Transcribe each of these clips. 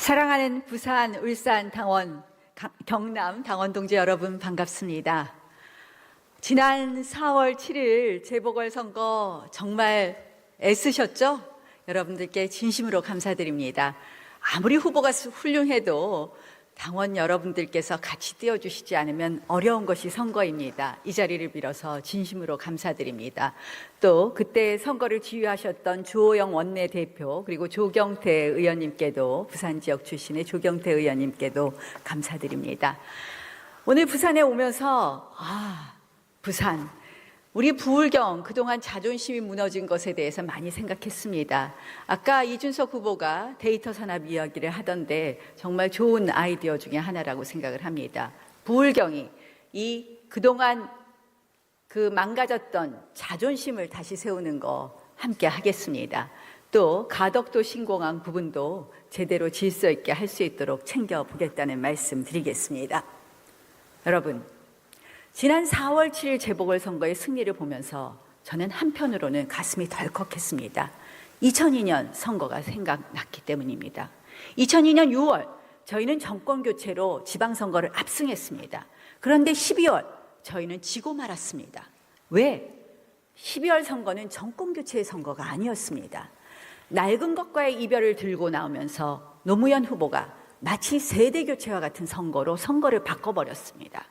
사랑하는 부산, 울산, 당원, 경남 당원 동지 여러분 반갑습니다. 지난 4월 7일 재보궐선거 정말 애쓰셨죠? 여러분들께 진심으로 감사드립니다. 아무리 후보가 훌륭해도 당원 여러분들께서 같이 뛰어주시지 않으면 어려운 것이 선거입니다. 이 자리를 빌어서 진심으로 감사드립니다. 또 그때 선거를 지휘하셨던 주호영 원내대표 그리고 조경태 의원님께도 부산 지역 출신의 조경태 의원님께도 감사드립니다. 오늘 부산에 오면서 부산 우리 부울경 그동안 자존심이 무너진 것에 대해서 많이 생각했습니다. 아까 이준석 후보가 데이터 산업 이야기를 하던데 정말 좋은 아이디어 중에 하나라고 생각을 합니다. 부울경이 이 그동안 그 망가졌던 자존심을 다시 세우는 거 함께 하겠습니다. 또 가덕도 신공항 부분도 제대로 질서 있게 할 수 있도록 챙겨보겠다는 말씀 드리겠습니다. 여러분, 지난 4월 7일 재보궐선거의 승리를 보면서 저는 한편으로는 가슴이 덜컥했습니다. 2002년 선거가 생각났기 때문입니다. 2002년 6월 저희는 정권교체로 지방선거를 압승했습니다. 그런데 12월 저희는 지고 말았습니다. 왜? 12월 선거는 정권교체의 선거가 아니었습니다. 낡은 것과의 이별을 들고 나오면서 노무현 후보가 마치 세대교체와 같은 선거로 선거를 바꿔버렸습니다.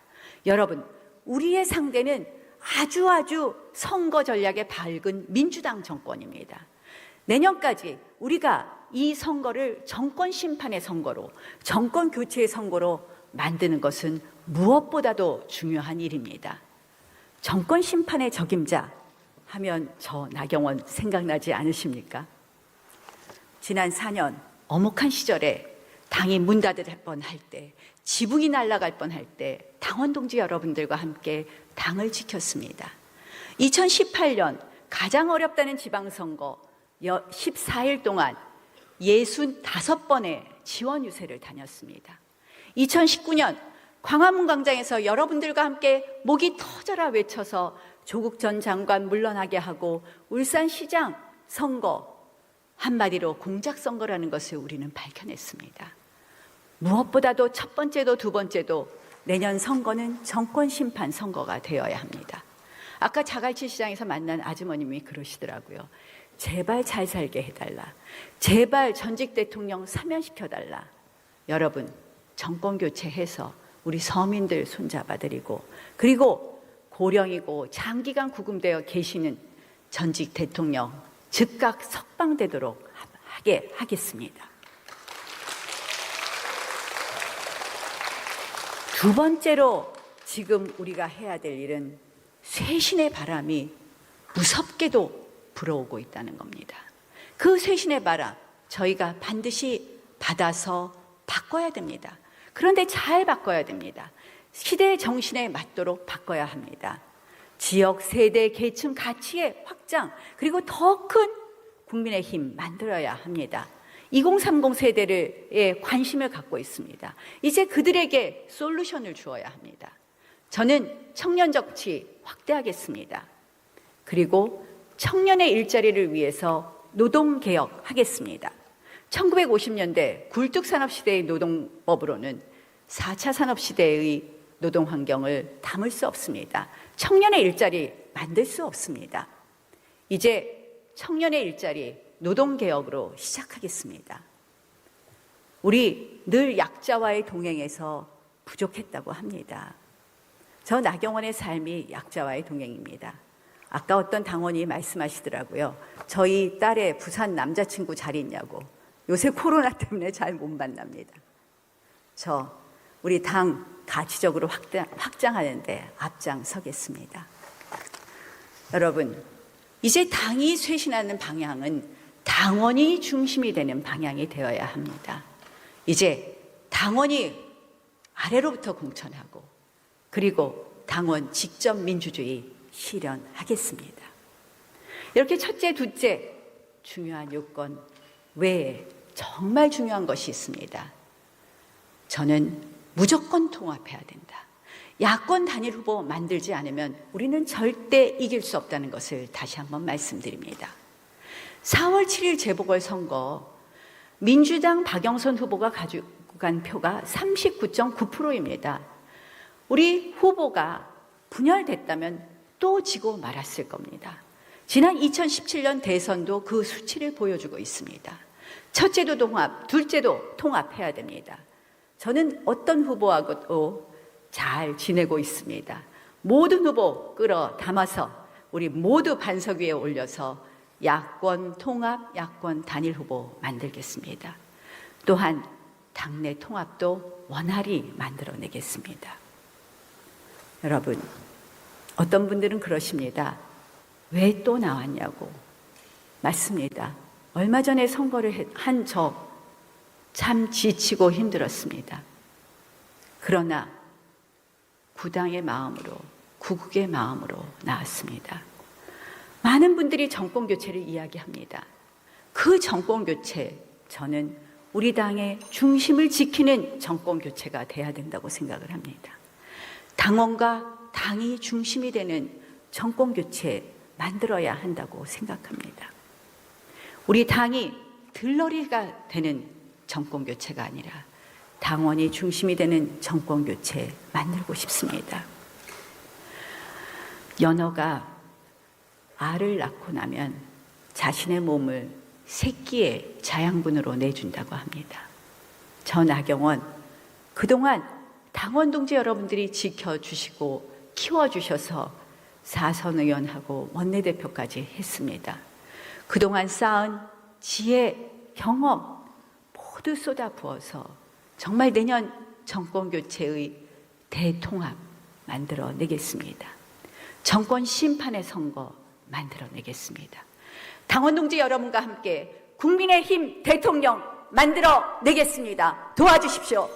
여러분, 우리의 상대는 아주 선거 전략에 밝은 민주당 정권입니다. 내년까지 우리가 이 선거를 정권 심판의 선거로, 정권 교체의 선거로 만드는 것은 무엇보다도 중요한 일입니다. 정권 심판의 적임자 하면 저 나경원 생각나지 않으십니까? 지난 4년 엄혹한 시절에 당이 문 닫을 뻔할 때, 지붕이 날아갈 뻔할 때 당원 동지 여러분들과 함께 당을 지켰습니다. 2018년 가장 어렵다는 지방선거 14일 동안 65번의 지원 유세를 다녔습니다. 2019년 광화문 광장에서 여러분들과 함께 목이 터져라 외쳐서 조국 전 장관 물러나게 하고 울산시장 선거 한마디로 공작선거라는 것을 우리는 밝혀냈습니다. 무엇보다도 첫 번째도 두 번째도 내년 선거는 정권 심판 선거가 되어야 합니다. 아까 자갈치 시장에서 만난 아주머님이 그러시더라고요. 제발 잘 살게 해달라. 제발 전직 대통령 사면시켜달라. 여러분, 정권 교체해서 우리 서민들 손잡아드리고 그리고 고령이고 장기간 구금되어 계시는 전직 대통령 즉각 석방되도록 하게 하겠습니다. 두 번째로 지금 우리가 해야 될 일은 쇄신의 바람이 무섭게도 불어오고 있다는 겁니다. 그 쇄신의 바람 저희가 반드시 받아서 바꿔야 됩니다. 그런데 잘 바꿔야 됩니다. 시대의 정신에 맞도록 바꿔야 합니다. 지역, 세대, 계층, 가치의 확장 그리고 더 큰 국민의 힘 만들어야 합니다. 2030 세대에 관심을 갖고 있습니다. 이제 그들에게 솔루션을 주어야 합니다. 저는 청년 정치 확대하겠습니다. 그리고 청년의 일자리를 위해서 노동개혁하겠습니다. 1950년대 굴뚝산업시대의 노동법으로는 4차 산업시대의 노동환경을 담을 수 없습니다. 청년의 일자리 만들 수 없습니다. 이제 청년의 일자리 노동개혁으로 시작하겠습니다. 우리 늘 약자와의 동행에서 부족했다고 합니다. 저 나경원의 삶이 약자와의 동행입니다. 아까 어떤 당원이 말씀하시더라고요. 저희 딸의 부산 남자친구 잘 있냐고. 요새 코로나 때문에 잘 못 만납니다. 우리 당 가치적으로 확장하는데 앞장서겠습니다. 여러분, 이제 당이 쇄신하는 방향은 당원이 중심이 되는 방향이 되어야 합니다. 이제 당원이 아래로부터 공천하고 그리고 당원 직접 민주주의 실현하겠습니다. 이렇게 첫째, 둘째 중요한 요건 외에 정말 중요한 것이 있습니다. 저는 무조건 통합해야 된다. 야권 단일 후보 만들지 않으면 우리는 절대 이길 수 없다는 것을 다시 한번 말씀드립니다. 4월 7일 재보궐선거 민주당 박영선 후보가 가지고 간 표가 39.9%입니다. 우리 후보가 분열됐다면 또 지고 말았을 겁니다. 지난 2017년 대선도 그 수치를 보여주고 있습니다. 첫째도 통합, 둘째도 통합해야 됩니다. 저는 어떤 후보하고도 잘 지내고 있습니다. 모든 후보 끌어 담아서 우리 모두 반석 위에 올려서 야권 통합, 야권 단일 후보 만들겠습니다. 또한 당내 통합도 원활히 만들어내겠습니다. 여러분, 어떤 분들은 그러십니다. 왜 또 나왔냐고. 맞습니다. 얼마 전에 선거를 한 저 참 지치고 힘들었습니다. 그러나 구당의 마음으로, 구국의 마음으로 나왔습니다. 많은 분들이 정권교체를 이야기합니다. 그 정권교체, 저는 우리 당의 중심을 지키는 정권교체가 돼야 된다고 생각을 합니다. 당원과 당이 중심이 되는 정권교체 만들어야 한다고 생각합니다. 우리 당이 들러리가 되는 정권교체가 아니라 당원이 중심이 되는 정권교체 만들고 싶습니다. 연어가 알을 낳고 나면 자신의 몸을 새끼의 자양분으로 내준다고 합니다. 저 나경원, 그동안 당원 동지 여러분들이 지켜주시고 키워주셔서 사선 의원하고 원내대표까지 했습니다. 그동안 쌓은 지혜, 경험 모두 쏟아부어서 정말 내년 정권교체의 대통합 만들어내겠습니다. 정권 심판의 선거 만들어내겠습니다. 당원 동지 여러분과 함께 국민의힘 대통령 만들어내겠습니다. 도와주십시오.